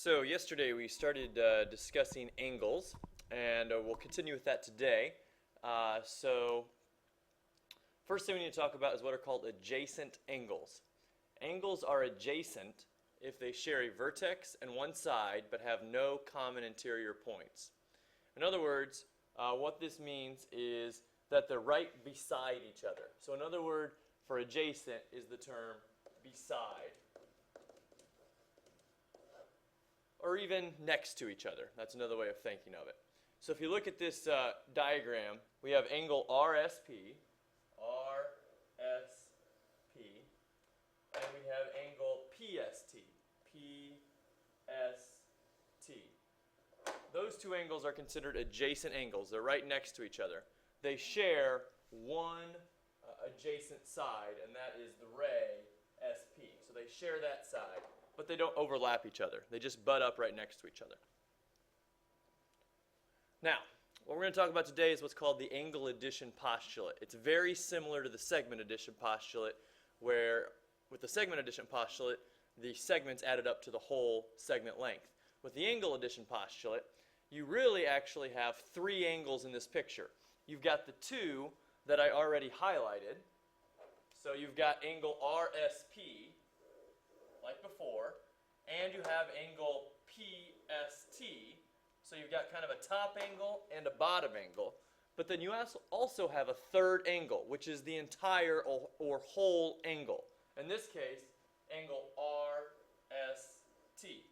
So yesterday we started discussing angles, and we'll continue with that today. So first thing we need to talk about is what are called adjacent angles. Angles are adjacent if they share a vertex and one side but have no common interior points. In other words, what this means is that they're right beside each other. So another word for adjacent is the term beside, or even next to each other. That's another way of thinking of it. So if you look at this diagram, we have angle RSP, and we have angle PST, Those two angles are considered adjacent angles. They're right next to each other. They share one adjacent side, and that is the ray SP. So they share that side, but they don't overlap each other. They just butt up right next to each other. Now, what we're going to talk about today is what's called the angle addition postulate. It's very similar to the segment addition postulate, where with the segment addition postulate, the segments added up to the whole segment length. With the angle addition postulate, you really actually have three angles in this picture. You've got the two that I already highlighted. So you've got angle RSP, like before, and you have angle PST. So you've got kind of a top angle and a bottom angle. But then you also have a third angle, which is the entire or whole angle. In this case, angle RST.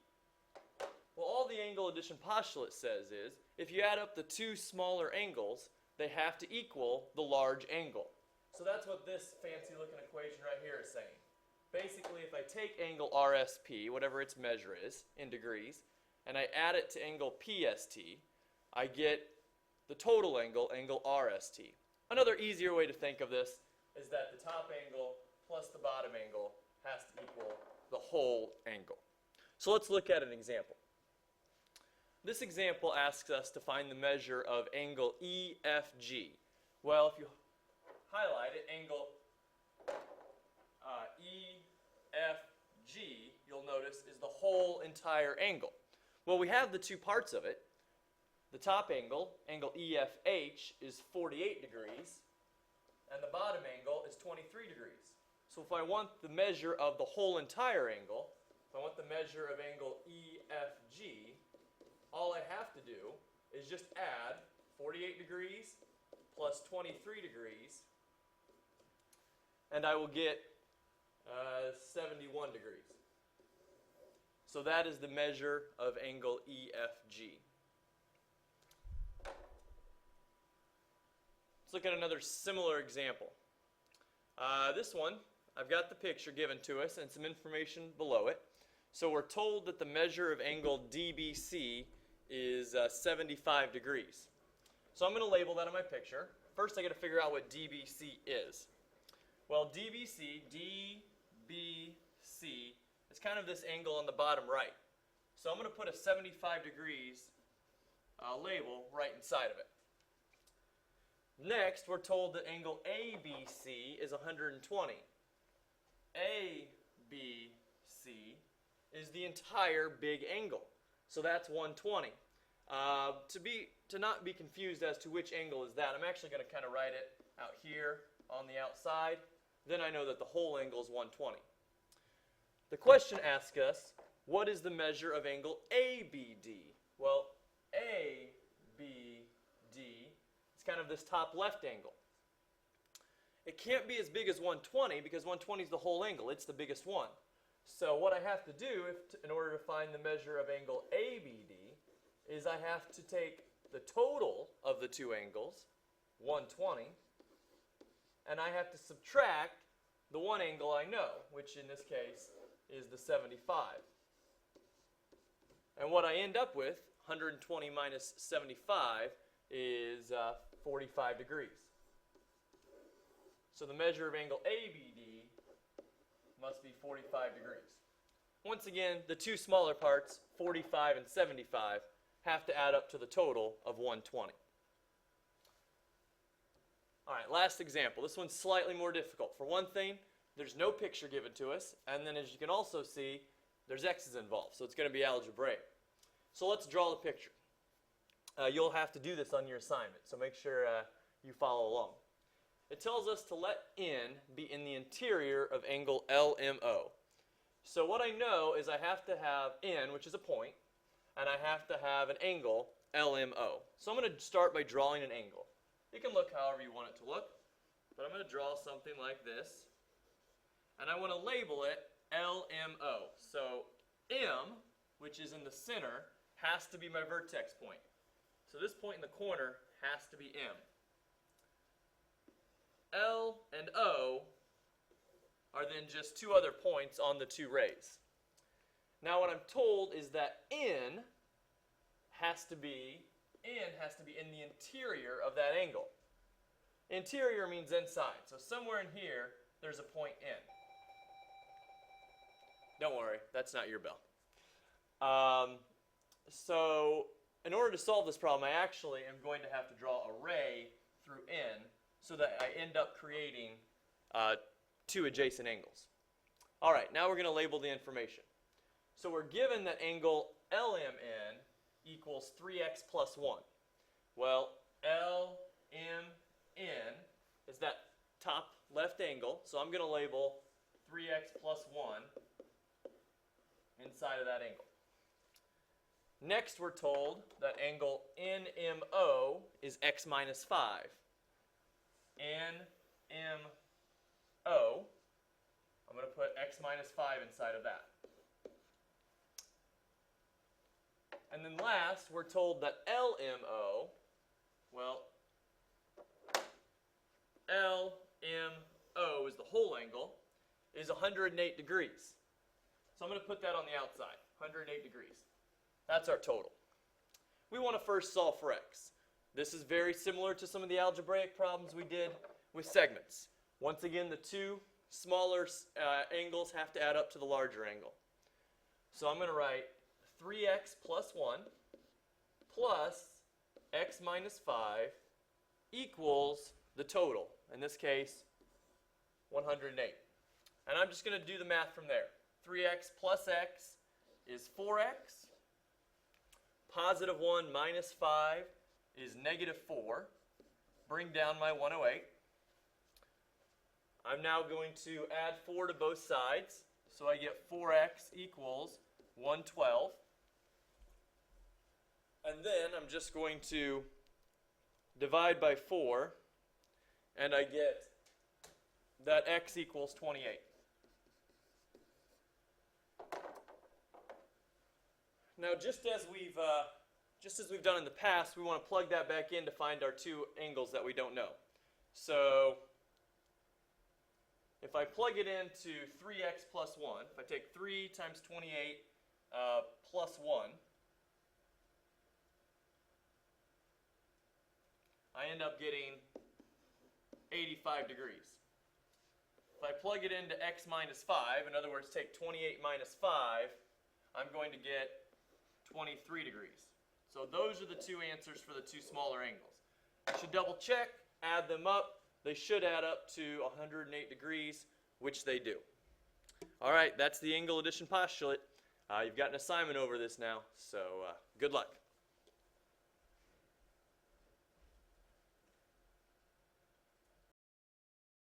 Well, all the angle addition postulate says is, if you add up the two smaller angles, they have to equal the large angle. So that's what this fancy looking equation right here is saying. Basically, if I take angle RSP, whatever its measure is, in degrees, and I add it to angle PST, I get the total angle, angle RST. Another easier way to think of this is that the top angle plus the bottom angle has to equal the whole angle. So let's look at an example. This example asks us to find the measure of angle EFG. Well, if you highlight it, angle EFG, you'll notice, is the whole entire angle. Well, we have the two parts of it. The top angle, angle EFH, is 48 degrees, and the bottom angle is 23 degrees. So if I want the measure of the whole entire angle, if I want the measure of angle EFG, all I have to do is just add 48 degrees plus 23 degrees, and I will get 71 degrees. So that is the measure of angle EFG. Let's look at another similar example. This one, I've got the picture given to us and some information below it. So we're told that the measure of angle DBC is 75 degrees. So I'm going to label that on my picture. First I got to figure out what DBC is. Well, DBC is kind of this angle on the bottom right. So I'm going to put a 75 degrees label right inside of it. Next, we're told that angle ABC is 120. ABC is the entire big angle. So that's 120. To not be confused as to which angle is that, I'm actually going to kind of write it out here on the outside. Then I know that the whole angle is 120. The question asks us, what is the measure of angle ABD? Well, ABD is kind of this top left angle. It can't be as big as 120 because 120 is the whole angle. It's the biggest one. So what I have to do in order to find the measure of angle ABD is I have to take the total of the two angles, 120, and I have to subtract the one angle I know, which in this case is the 75. And what I end up with, 120 minus 75, is 45 degrees. So the measure of angle ABD must be 45 degrees. Once again, the two smaller parts, 45 and 75, have to add up to the total of 120. All right, last example. This one's slightly more difficult. For one thing, there's no picture given to us, and then as you can also see, there's x's involved, so it's going to be algebraic. So let's draw the picture. You'll have to do this on your assignment, so make sure you follow along. It tells us to let n be in the interior of angle LMO. So what I know is I have to have n, which is a point, and I have to have an angle LMO. So I'm going to start by drawing an angle. You can look however you want it to look, but I'm going to draw something like this, and I want to label it LMO. So M, which is in the center, has to be my vertex point. So this point in the corner has to be M. L and O are then just two other points on the two rays. Now what I'm told is that N has to be in the interior of that angle. Interior means inside. So somewhere in here, there's a point N. Don't worry, that's not your bell. So in order to solve this problem, I actually am going to have to draw a ray through N so that I end up creating two adjacent angles. All right, now we're going to label the information. So we're given that angle LMN equals 3x plus 1. Well, LMN is that top left angle, so I'm going to label 3x plus 1 inside of that angle. Next, we're told that angle NMO is x minus 5. NMO, I'm going to put x minus 5 inside of that. And then last, we're told that LMO, well, LMO is the whole angle, is 108 degrees. So I'm going to put that on the outside, 108 degrees. That's our total. We want to first solve for x. This is very similar to some of the algebraic problems we did with segments. Once again, the two smaller angles have to add up to the larger angle. So I'm going to write 3x plus 1 plus x minus 5 equals the total, in this case 108. And I'm just going to do the math from there. 3x plus x is 4x. Positive 1 minus 5 is negative 4. Bring down my 108. I'm now going to add 4 to both sides. So I get 4x equals 112. And then I'm just going to divide by 4, and I get that x equals 28. Now, just as we've done in the past, we want to plug that back in to find our two angles that we don't know. So if I plug it into 3x plus 1, if I take 3 times 28 plus 1, I end up getting 85 degrees. If I plug it into x minus 5, in other words, take 28 minus 5, I'm going to get 23 degrees. So those are the two answers for the two smaller angles. You should double check, add them up. They should add up to 108 degrees, which they do. All right, that's the angle addition postulate. You've got an assignment over this now, so good luck.